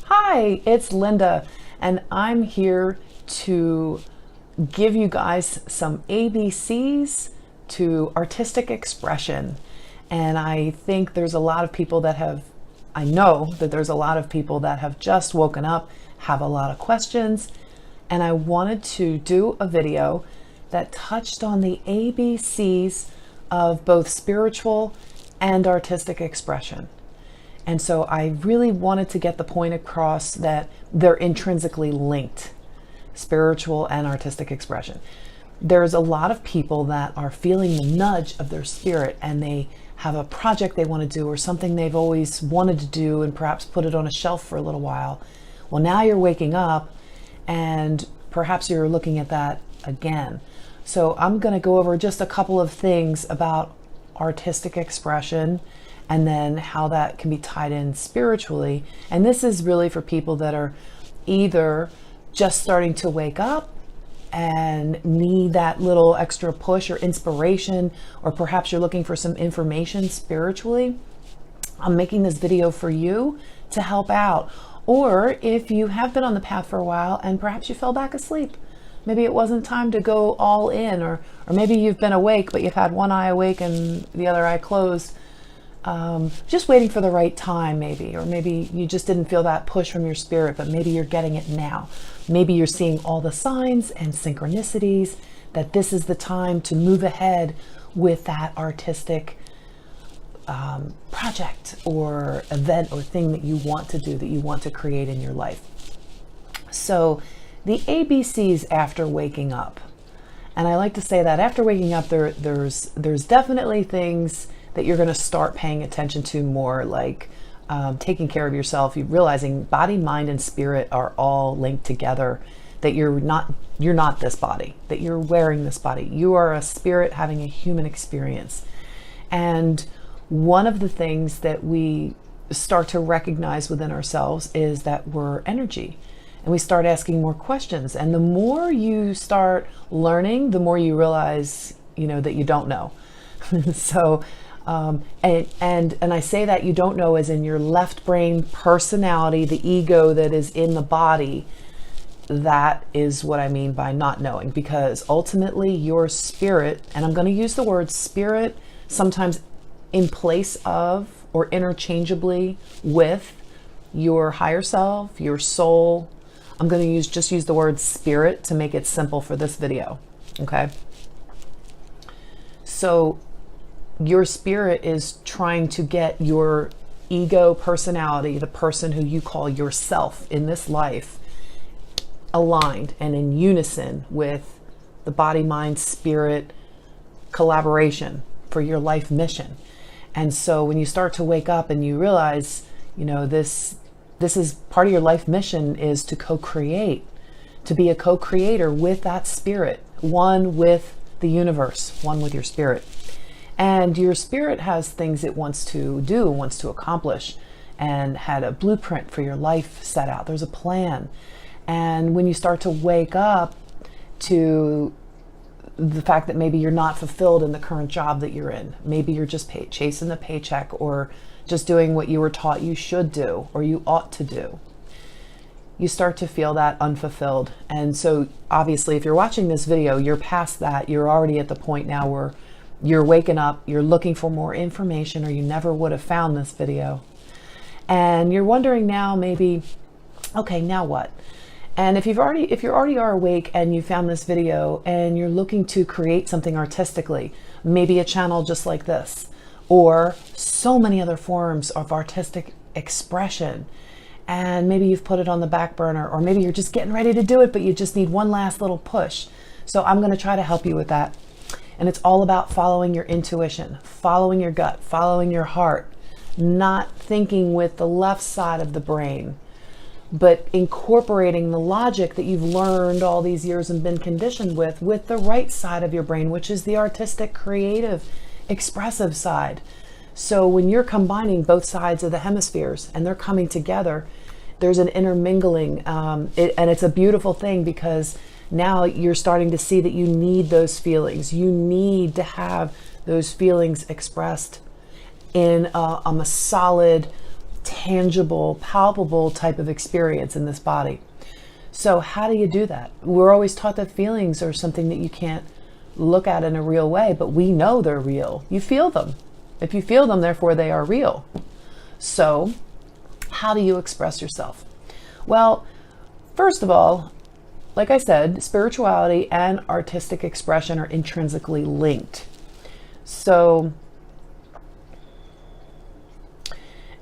Hi, it's Linda, and I'm here to give you guys some ABCs to artistic expression. And I think there's a lot of people that have, I know that there's a lot of people that have just woken up, have a lot of questions, and I wanted to do a video that touched on the ABCs of both spiritual and artistic expression. And so I really wanted to get the point across that they're intrinsically linked, spiritual and artistic expression. There's a lot of people that are feeling the nudge of their spirit and they have a project they want to do or something they've always wanted to do and perhaps put it on a shelf for a little while. Well, now you're waking up and perhaps you're looking at that again. So I'm going to go over just a couple of things about artistic expression and then how that can be tied in spiritually. And this is really for people that are either just starting to wake up and need that little extra push or inspiration, or perhaps you're looking for some information spiritually. I'm making this video for you to help out. Or if you have been on the path for a while and perhaps you fell back asleep, maybe it wasn't time to go all in, or maybe you've been awake but you've had one eye awake and the other eye closed, just waiting for the right time maybe, or maybe you just didn't feel that push from your spirit, but maybe you're getting it now. Maybe you're seeing all the signs and synchronicities that this is the time to move ahead with that artistic project or event or thing that you want to do, that you want to create in your life. So the ABCs after waking up, and I like to say that after waking up there's definitely things that you're going to start paying attention to more, like taking care of yourself. You realizing body, mind, and spirit are all linked together. That you're not this body. That you're wearing this body. You are a spirit having a human experience. And one of the things that we start to recognize within ourselves is that we're energy, and we start asking more questions. And the more you start learning, the more you realize, that you don't know. So. And I say that you don't know as in your left brain personality, the ego that is in the body. That is what I mean by not knowing, because ultimately your spirit, and I'm going to use the word spirit sometimes in place of or interchangeably with your higher self, your soul. I'm going to just use the word spirit to make it simple for this video. Okay. So your spirit is trying to get your ego personality, the person who you call yourself in this life, aligned and in unison with the body, mind, spirit collaboration for your life mission. And so when you start to wake up and you realize, this is part of your life mission, is to co-create, to be a co-creator with that spirit, one with the universe, one with your spirit. And your spirit has things it wants to do, wants to accomplish, and had a blueprint for your life set out. There's a plan. And when you start to wake up to the fact that maybe you're not fulfilled in the current job that you're in, maybe you're just chasing the paycheck, or just doing what you were taught you should do or you ought to do, you start to feel that unfulfilled. And so obviously if you're watching this video, you're past that. You're already at the point now where you're waking up, you're looking for more information, or you never would have found this video. And you're wondering now, maybe, okay, now what? And if you already are awake and you found this video and you're looking to create something artistically, maybe a channel just like this, or so many other forms of artistic expression, and maybe you've put it on the back burner, or maybe you're just getting ready to do it, but you just need one last little push. So I'm going to try to help you with that. And it's all about following your intuition, following your gut, following your heart, not thinking with the left side of the brain, but incorporating the logic that you've learned all these years and been conditioned with the right side of your brain, which is the artistic, creative, expressive side. So when you're combining both sides of the hemispheres and they're coming together, there's an intermingling, and it's a beautiful thing, because now you're starting to see that you need those feelings. You need to have those feelings expressed in a solid tangible, palpable type of experience in this body. So how do you do that? We're always taught that feelings are something that you can't look at in a real way, but we know they're real. You feel them. If you feel them, therefore they are real. So how do you express yourself? Well, first of all, like I said, spirituality and artistic expression are intrinsically linked. So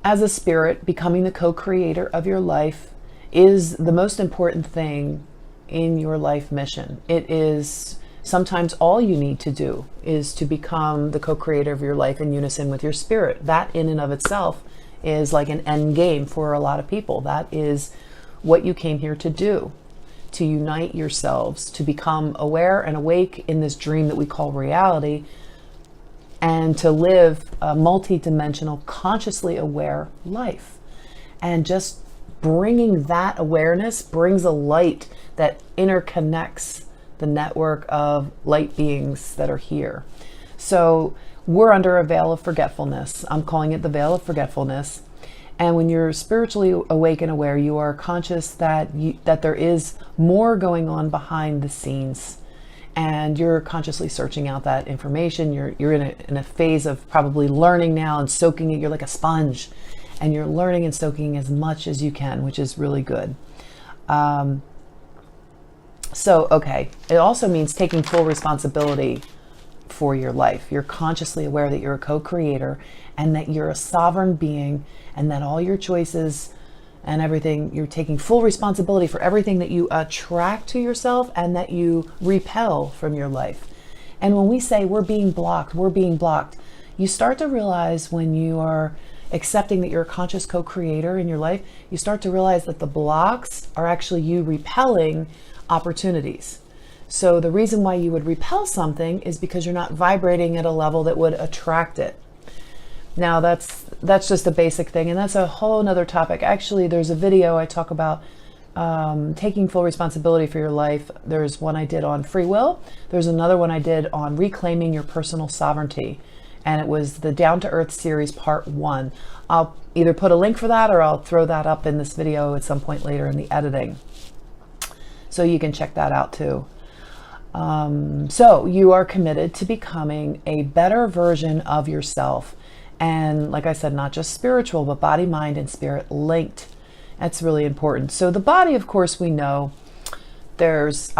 as a spirit, becoming the co-creator of your life is the most important thing in your life mission. It is sometimes all you need to do is to become the co-creator of your life in unison with your spirit. That in and of itself is like an end game for a lot of people. That is what you came here to do, to unite yourselves, to become aware and awake in this dream that we call reality, and to live a multi-dimensional, consciously aware life. And just bringing that awareness brings a light that interconnects the network of light beings that are here. So we're under a veil of forgetfulness. I'm calling it the veil of forgetfulness. And when you're spiritually awake and aware, you are conscious that that there is more going on behind the scenes. And you're consciously searching out that information. You're in a phase of probably learning now and soaking it. You're like a sponge, and you're learning and soaking as much as you can, which is really good. Okay, it also means taking full responsibility for your life. You're consciously aware that you're a co-creator and that you're a sovereign being, and that all your choices and everything, you're taking full responsibility for everything that you attract to yourself and that you repel from your life. And when we say we're being blocked, you start to realize when you are accepting that you're a conscious co-creator in your life, you start to realize that the blocks are actually you repelling opportunities. So the reason why you would repel something is because you're not vibrating at a level that would attract it. Now that's just a basic thing, and that's a whole nother topic. Actually, there's a video I talk about taking full responsibility for your life. There's one I did on free will. There's another one I did on reclaiming your personal sovereignty, and it was the Down to Earth series part 1. I'll either put a link for that or I'll throw that up in this video at some point later in the editing, so you can check that out too. So you are committed to becoming a better version of yourself. And like I said, not just spiritual, but body, mind, and spirit linked. That's really important. So the body, of course, we know there's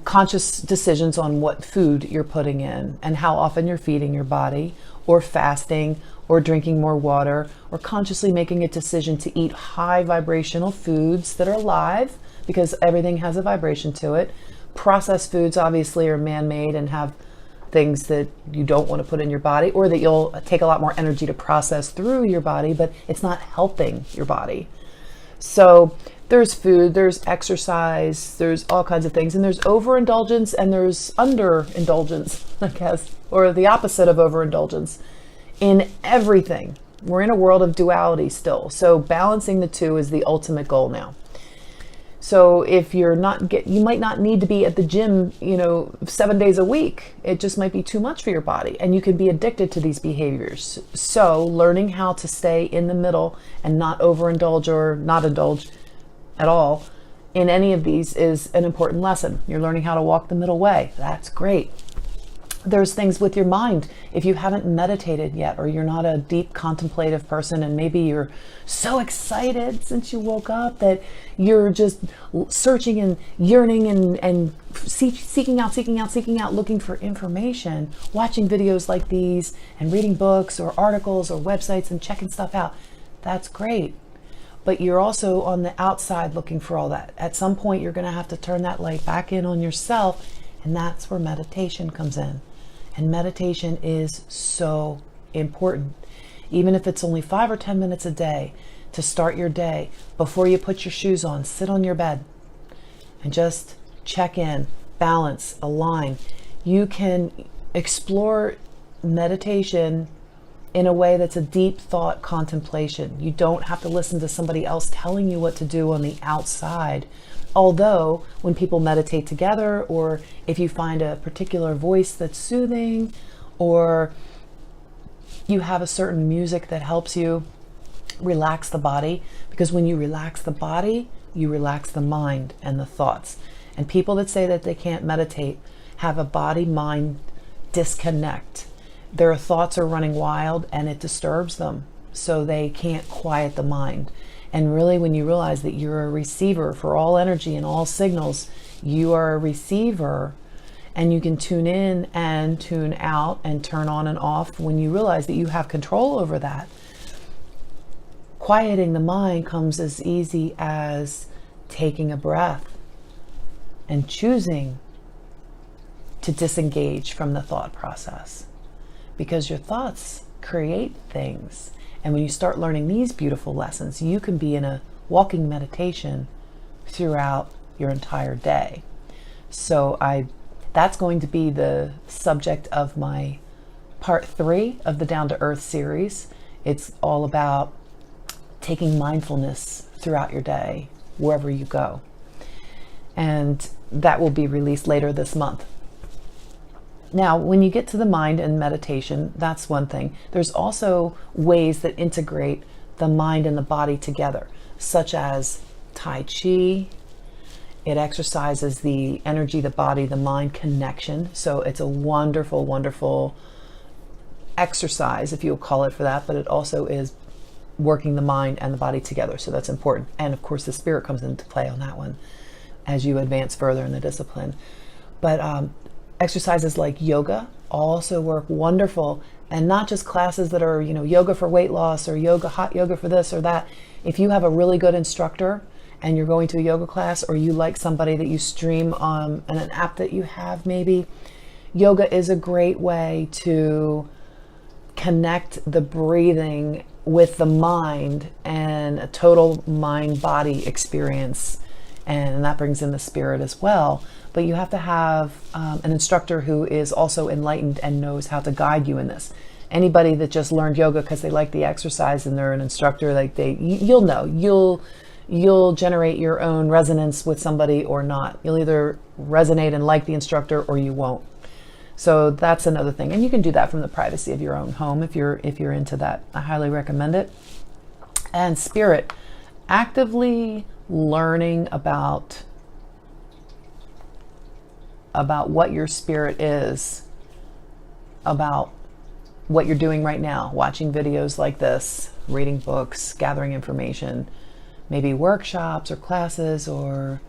conscious decisions on what food you're putting in and how often you're feeding your body, or fasting, or drinking more water, or consciously making a decision to eat high vibrational foods that are live, because everything has a vibration to it. Processed foods obviously are man-made and have things that you don't want to put in your body, or that you'll take a lot more energy to process through your body, but it's not helping your body. So there's food, there's exercise, there's all kinds of things, and there's overindulgence and there's underindulgence, I guess, or the opposite of overindulgence in everything. We're in a world of duality still. So balancing the two is the ultimate goal now. So if you're you might not need to be at the gym, 7 days a week. It just might be too much for your body, and you can be addicted to these behaviors. So learning how to stay in the middle and not overindulge or not indulge at all in any of these is an important lesson. You're learning how to walk the middle way. That's great. There's things with your mind. If you haven't meditated yet, or you're not a deep contemplative person, and maybe you're so excited since you woke up that you're just searching and yearning and seeking out, looking for information, watching videos like these and reading books or articles or websites and checking stuff out. That's great. But you're also on the outside looking for all that. At some point, you're going to have to turn that light back in on yourself, and that's where meditation comes in. And meditation is so important. Even if it's only 5 or 10 minutes a day to start your day, before you put your shoes on, sit on your bed and just check in, balance, align. You can explore meditation in a way that's a deep thought contemplation. You don't have to listen to somebody else telling you what to do on the outside. Although when people meditate together, or if you find a particular voice that's soothing, or you have a certain music that helps you, Relax the body, because when you relax the body, you relax the mind and the thoughts. And people that say that they can't meditate have a body-mind disconnect. Their thoughts are running wild and it disturbs them, so they can't quiet the mind. And really, when you realize that you're a receiver for all energy and all signals, you are a receiver, and you can tune in and tune out and turn on and off when you realize that you have control over that. Quieting the mind comes as easy as taking a breath and choosing to disengage from the thought process, because your thoughts create things. And when you start learning these beautiful lessons, you can be in a walking meditation throughout your entire day. So that's going to be the subject of my part 3 of the Down to Earth series. It's all about taking mindfulness throughout your day, wherever you go. And that will be released later this month. Now, when you get to the mind and meditation, that's one thing. There's also ways that integrate the mind and the body together, such as Tai Chi. It exercises the energy, the body, the mind connection. So it's a wonderful, wonderful exercise, if you'll call it for that, but it also is working the mind and the body together. So that's important. And of course, the spirit comes into play on that one as you advance further in the discipline. But exercises like yoga also work wonderful, and not just classes that are, yoga for weight loss or yoga, hot yoga for this or that. If you have a really good instructor and you're going to a yoga class, or you like somebody that you stream on an app that you have, maybe, yoga is a great way to connect the breathing with the mind and a total mind-body experience. And that brings in the spirit as well. But you have to have an instructor who is also enlightened and knows how to guide you in this. Anybody that just learned yoga because they like the exercise and they're an instructor, you'll know. You'll generate your own resonance with somebody or not. You'll either resonate and like the instructor, or you won't. So that's another thing. And you can do that from the privacy of your own home if you're into that. I highly recommend it. And spirit, actively learning about what your spirit is, about what you're doing right now, watching videos like this, reading books, gathering information, maybe workshops or classes, or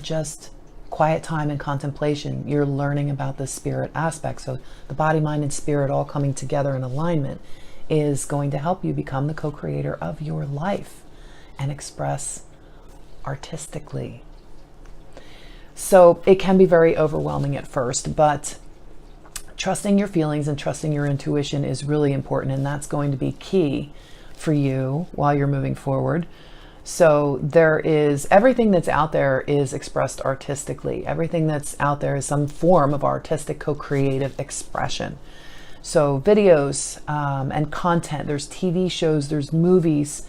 just quiet time and contemplation. You're learning about the spirit aspect. So the body, mind, and spirit all coming together in alignment is going to help you become the co-creator of your life and express artistically. So it can be very overwhelming at first, but trusting your feelings and trusting your intuition is really important, and that's going to be key for you while you're moving forward. So there is, everything that's out there is expressed artistically. Everything that's out there is some form of artistic co-creative expression. So videos and content, there's TV shows, there's movies,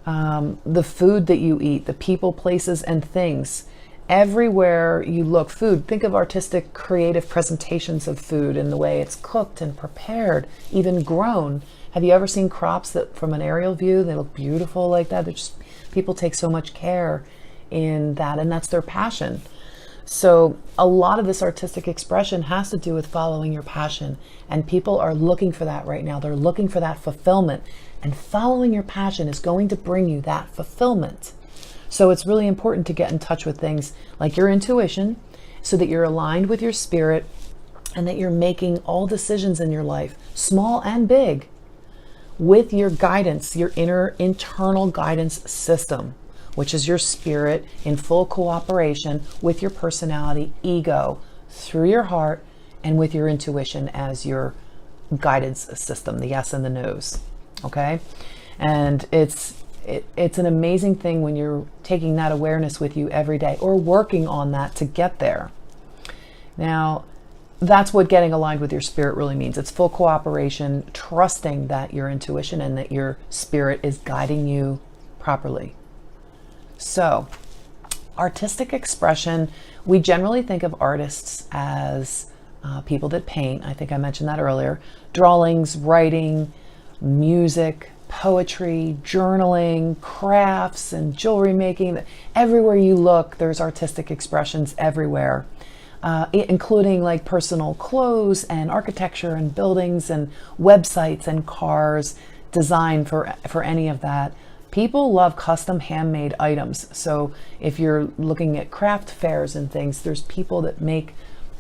the food that you eat, the people, places, and things. Everywhere you look, food, think of artistic, creative presentations of food and the way it's cooked and prepared, even grown. Have you ever seen crops that from an aerial view, they look beautiful like that? They're just, people take so much care in that, and that's their passion. So a lot of this artistic expression has to do with following your passion, and people are looking for that right now. They're looking for that fulfillment, and following your passion is going to bring you that fulfillment. So it's really important to get in touch with things like your intuition, so that you're aligned with your spirit and that you're making all decisions in your life, small and big, with your guidance, your internal guidance system, which is your spirit in full cooperation with your personality, ego, through your heart, and with your intuition as your guidance system, the yes and the no's. Okay? And it's an amazing thing when you're taking that awareness with you every day, or working on that to get there. Now, that's what getting aligned with your spirit really means. It's full cooperation, trusting that your intuition and that your spirit is guiding you properly. So, artistic expression, we generally think of artists as people that paint. I think I mentioned that earlier. Drawings, writing, music, poetry, journaling, crafts, and jewelry making. Everywhere you look, there's artistic expressions everywhere, including like personal clothes and architecture and buildings and websites and cars designed for any of that. People love custom handmade items. So if you're looking at craft fairs and things, there's people that make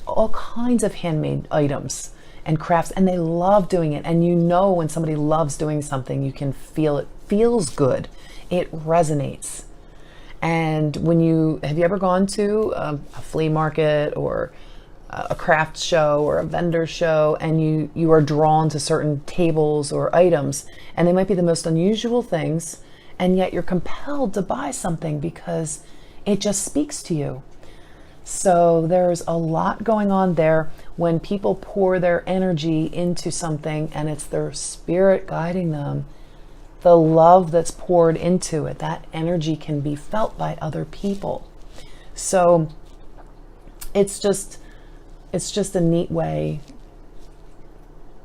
all kinds of handmade items and crafts, and they love doing it. And you know, when somebody loves doing something, you can feel it feels good. It resonates. And have you ever gone to a flea market or a craft show or a vendor show, and you are drawn to certain tables or items, and they might be the most unusual things, and yet you're compelled to buy something because it just speaks to you. So there's a lot going on there when people pour their energy into something and it's their spirit guiding them. The love that's poured into it, that energy can be felt by other people. So it's just a neat way,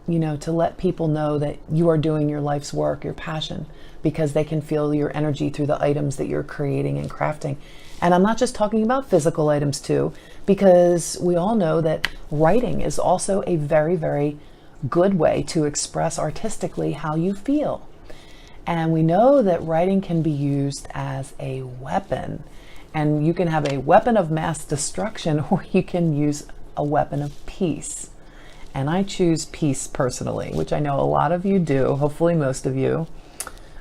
to let people know that you are doing your life's work, your passion, because they can feel your energy through the items that you're creating and crafting. And I'm not just talking about physical items too, because we all know that writing is also a very, very good way to express artistically how you feel. And we know that writing can be used as a weapon. And you can have a weapon of mass destruction, or you can use a weapon of peace. And I choose peace personally, which I know a lot of you do, hopefully most of you.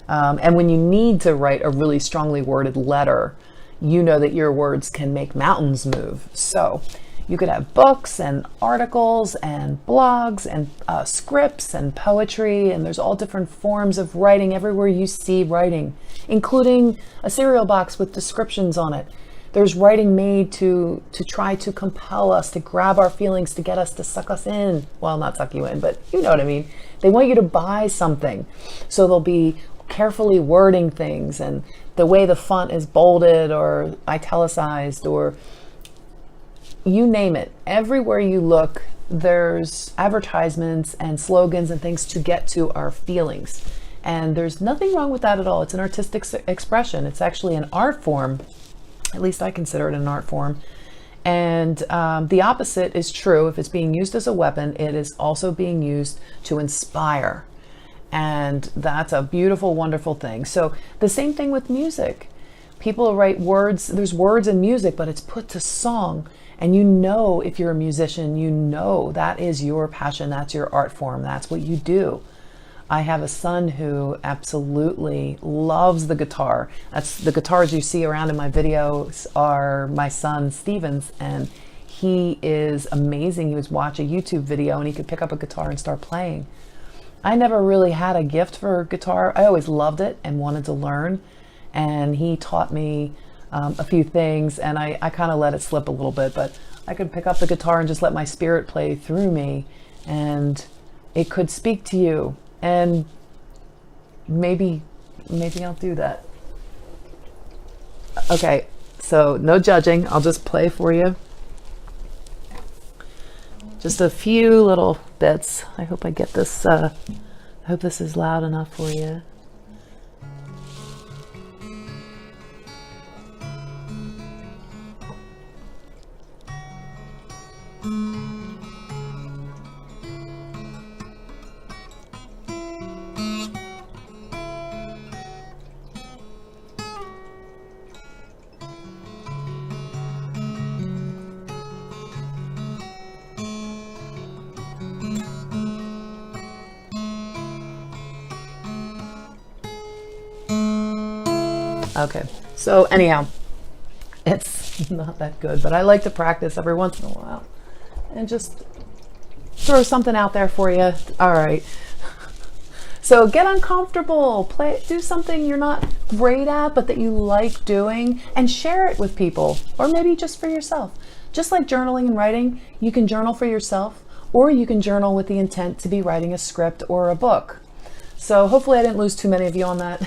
And when you need to write a really strongly worded letter, you know that your words can make mountains move. So you could have books and articles and blogs and scripts and poetry, and there's all different forms of writing everywhere you see writing, including a cereal box with descriptions on it. There's writing made to try to compel us, to grab our feelings, to get us, to suck us in. Well, not suck you in, but you know what I mean. They want you to buy something. So they'll be carefully wording things, and the way the font is bolded or italicized, or you name it. Everywhere you look, there's advertisements and slogans and things to get to our feelings. And there's nothing wrong with that at all. It's an artistic expression. It's actually an art form. At least I consider it an art form. And the opposite is true. If it's being used as a weapon, it is also being used to inspire. And that's a beautiful, wonderful thing. So the same thing with music. People write words, there's words in music, but it's put to song. And if you're a musician, that is your passion, that's your art form, that's what you do. I have a son who absolutely loves the guitar. That's the guitars you see around in my videos are my son Steven's, and he is amazing. He was watching a YouTube video and he could pick up a guitar and start playing. I never really had a gift for guitar. I always loved it and wanted to learn. And he taught me a few things, and I kind of let it slip a little bit, but I could pick up the guitar and just let my spirit play through me, and it could speak to you. And maybe I'll do that. Okay, so no judging. I'll just play for you. Just a few little bits. I hope I get this. I hope this is loud enough for you. Okay, so anyhow, it's not that good, but I like to practice every once in a while and just throw something out there for you. All right. So get uncomfortable, do something you're not great at, but that you like doing, and share it with people, or maybe just for yourself. Just like journaling and writing, you can journal for yourself, or you can journal with the intent to be writing a script or a book. So hopefully I didn't lose too many of you on that.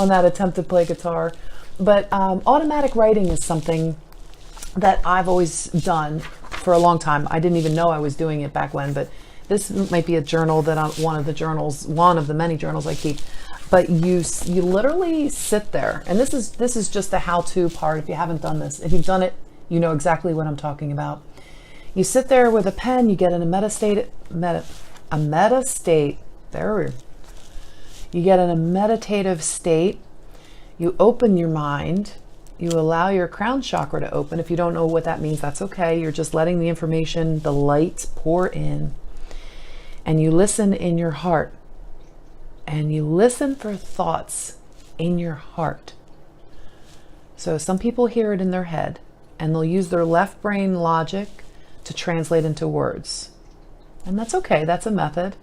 On that attempt to play guitar. But automatic writing is something that I've always done for a long time. I didn't even know I was doing it back when, but This might be a journal that one of the many journals I keep. But you literally sit there, and this is just the how-to part. If you haven't done this, if you've done it, you know exactly what I'm talking about. You sit there with a pen. You get in a meta state. You get in a meditative state. You open your mind. You allow your crown chakra to open. If you don't know what that means, that's okay. You're just letting the information, the light pour in. And you listen in your heart. And you listen for thoughts in your heart. So some people hear it in their head, and they'll use their left brain logic to translate into words. And that's okay, that's a method.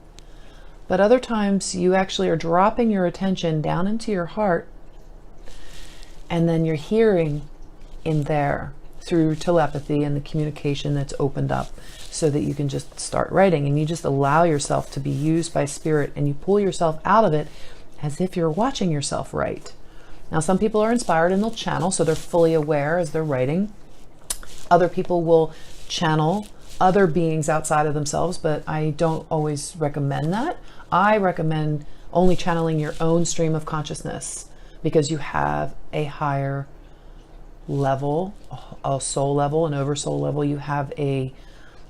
But other times you actually are dropping your attention down into your heart, and then you're hearing in there through telepathy and the communication that's opened up, so that you can just start writing, and you just allow yourself to be used by spirit, and you pull yourself out of it as if you're watching yourself write. Now, some people are inspired and they'll channel, so they're fully aware as they're writing. Other people will channel other beings outside of themselves, but I don't always recommend that. I recommend only channeling your own stream of consciousness, because you have a higher level, a soul level, an oversoul level. You have a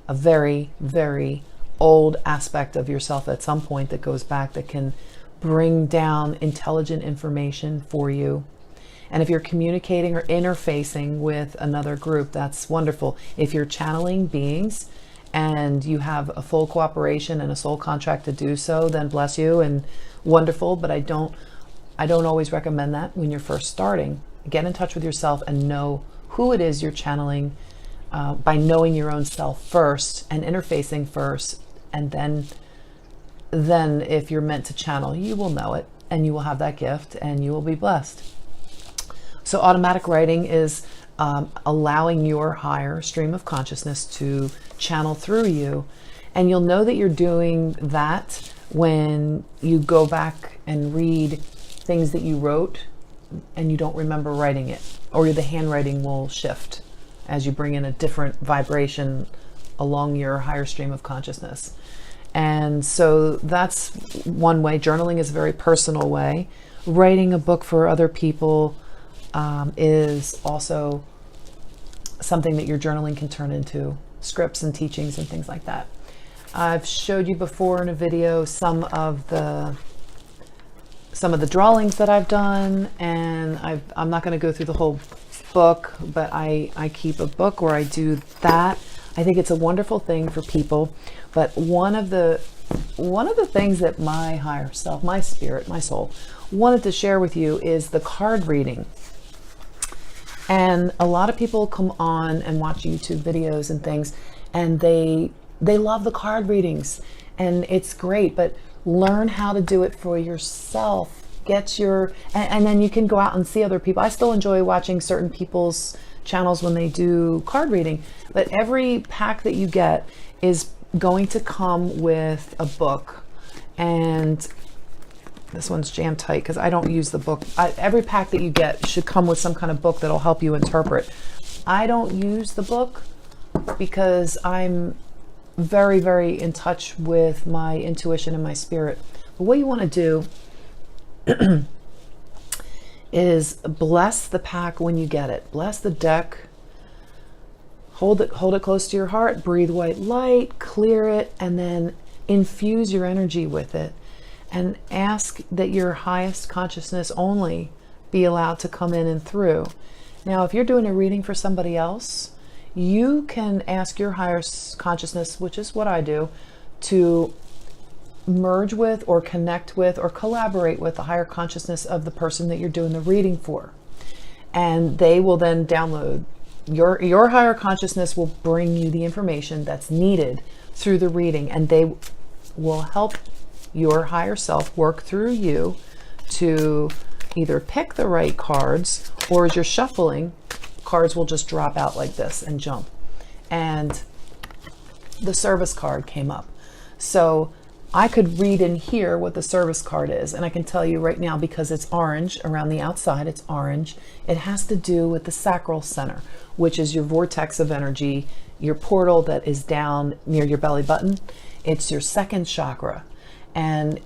very, very old aspect of yourself at some point that goes back, that can bring down intelligent information for you. And if you're communicating or interfacing with another group, that's wonderful. If you're channeling beings and you have a full cooperation and a soul contract to do so, then bless you and wonderful. But I don't always recommend that when you're first starting. Get in touch with yourself and know who it is you're channeling, by knowing your own self first and interfacing first, and then if you're meant to channel, you will know it, and you will have that gift, and you will be blessed. So automatic writing is allowing your higher stream of consciousness to channel through you, and you'll know that you're doing that when you go back and read things that you wrote and you don't remember writing it, or the handwriting will shift as you bring in a different vibration along your higher stream of consciousness. And so that's one way. Journaling is a very personal way. Writing a book for other people is also something that your journaling can turn into scripts and teachings and things like that. I've showed you before in a video some of the drawings that I've done, and I'm not going to go through the whole book, but I keep a book where I do that. I think it's a wonderful thing for people. But one of the things that my higher self, my spirit, my soul wanted to share with you is the card reading. And a lot of people come on and watch YouTube videos and things, and they love the card readings, and it's great, but learn how to do it for yourself. And then you can go out and see other people. I still enjoy watching certain people's channels when they do card reading, but every pack that you get is going to come with a book. And this one's jammed tight because I don't use the book. Every pack that you get should come with some kind of book that'll help you interpret. I don't use the book because I'm very, very in touch with my intuition and my spirit. But what you want to do is bless the pack when you get it. Bless the deck. Hold it close to your heart. Breathe white light, clear it, and then infuse your energy with it. And ask that your highest consciousness only be allowed to come in and through. Now, if you're doing a reading for somebody else, you can ask your higher consciousness, which is what I do, to merge with or connect with or collaborate with the higher consciousness of the person that you're doing the reading for. And they will then download. Your higher consciousness will bring you the information that's needed through the reading, and they will help your higher self work through you to either pick the right cards, or as you're shuffling, cards will just drop out like this and jump. And the service card came up. So I could read in here what the service card is, and I can tell you right now, because it's orange around the outside, it's orange. It has to do with the sacral center, which is your vortex of energy, your portal that is down near your belly button. It's your second chakra. And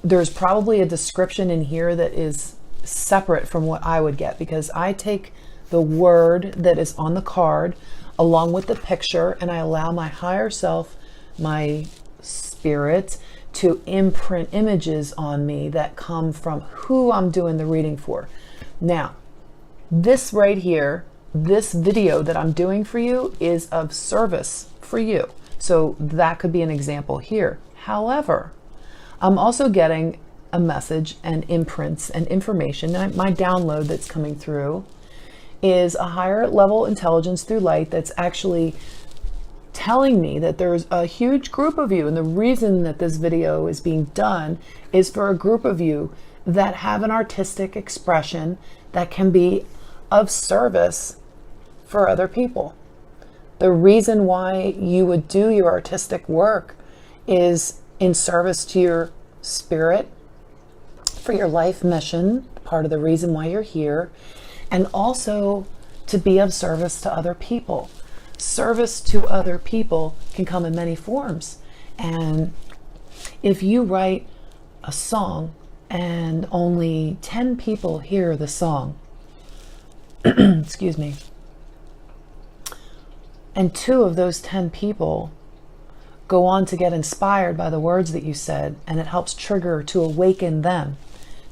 there's probably a description in here that is separate from what I would get, because I take the word that is on the card along with the picture, and I allow my higher self, my spirit, to imprint images on me that come from who I'm doing the reading for. Now, this right here, this video that I'm doing for you is of service for you. So that could be an example here. However, I'm also getting a message and imprints and information. My download that's coming through is a higher level intelligence through light that's actually telling me that there's a huge group of you. And the reason that this video is being done is for a group of you that have an artistic expression that can be of service for other people. The reason why you would do your artistic work is in service to your spirit, for your life mission, part of the reason why you're here, and also to be of service to other people. Service to other people can come in many forms. And if you write a song and only 10 people hear the song, excuse me, and 2 of those 10 people go on to get inspired by the words that you said, and it helps trigger to awaken them,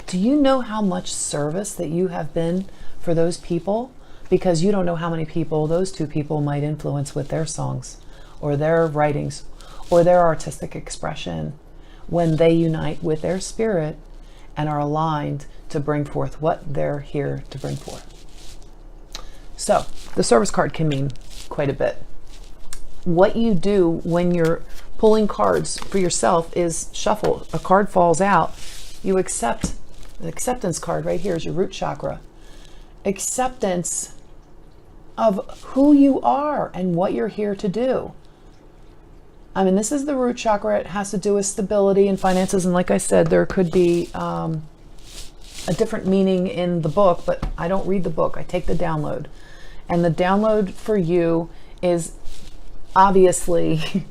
do you know how much service that you have been for those people? Because you don't know how many people those 2 people might influence with their songs or their writings or their artistic expression when they unite with their spirit and are aligned to bring forth what they're here to bring forth. So the service card can mean quite a bit. What you do when you're pulling cards for yourself is shuffle. A card falls out, you accept. The acceptance card right here is your root chakra. Acceptance of who you are and what you're here to do. I mean, this is the root chakra. It has to do with stability and finances. And like I said, there could be a different meaning in the book, but I don't read the book. I take the download. And the download for you is obviously,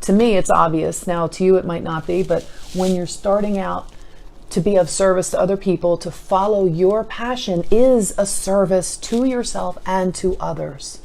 to me, it's obvious. Now, to you, it might not be. But when you're starting out to be of service to other people, to follow your passion is a service to yourself and to others.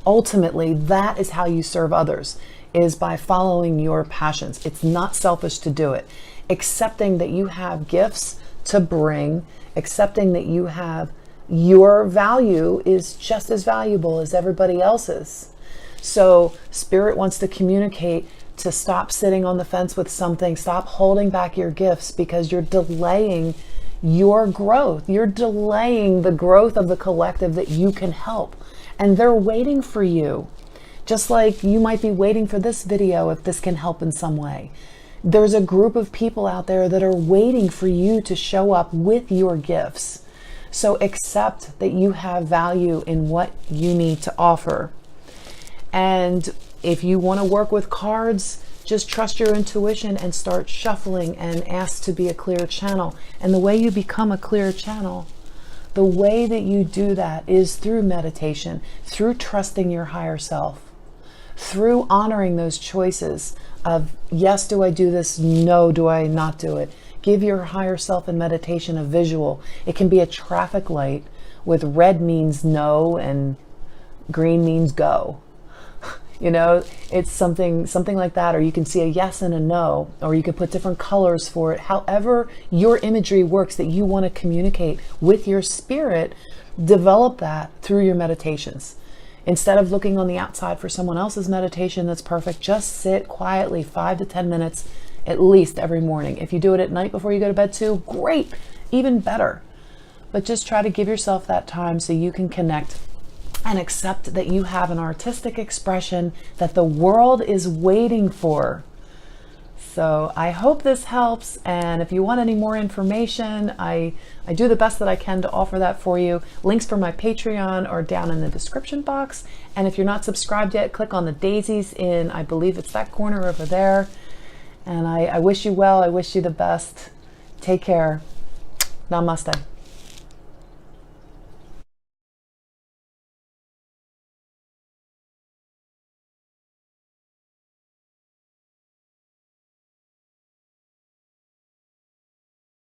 Ultimately, that is how you serve others, is by following your passions. It's not selfish to do it. Accepting that you have gifts to bring, accepting that you have your value is just as valuable as everybody else's. So Spirit wants to communicate to stop sitting on the fence with something, stop holding back your gifts, because you're delaying your growth. You're delaying the growth of the collective that you can help. And they're waiting for you. Just like you might be waiting for this video if this can help in some way. There's a group of people out there that are waiting for you to show up with your gifts. So accept that you have value in what you need to offer. And if you want to work with cards, just trust your intuition and start shuffling and ask to be a clear channel. And the way you become a clear channel, the way that you do that is through meditation, through trusting your higher self, through honoring those choices of, yes, do I do this? No, do I not do it? Give your higher self in meditation a visual. It can be a traffic light with red means no and green means go. You know, it's something like that. Or you can see a yes and a no, or you can put different colors for it. However your imagery works that you want to communicate with your spirit, develop that through your meditations. Instead of looking on the outside for someone else's meditation that's perfect, just sit quietly 5 to 10 minutes at least every morning. If you do it at night before you go to bed too, great, even better. But just try to give yourself that time so you can connect and accept that you have an artistic expression that the world is waiting for. So I hope this helps. And if you want any more information, I do the best that I can to offer that for you. Links for my Patreon are down in the description box. And if you're not subscribed yet, click on the daisies in, I believe it's that corner over there. And I wish you well. I wish you the best. Take care. Namaste.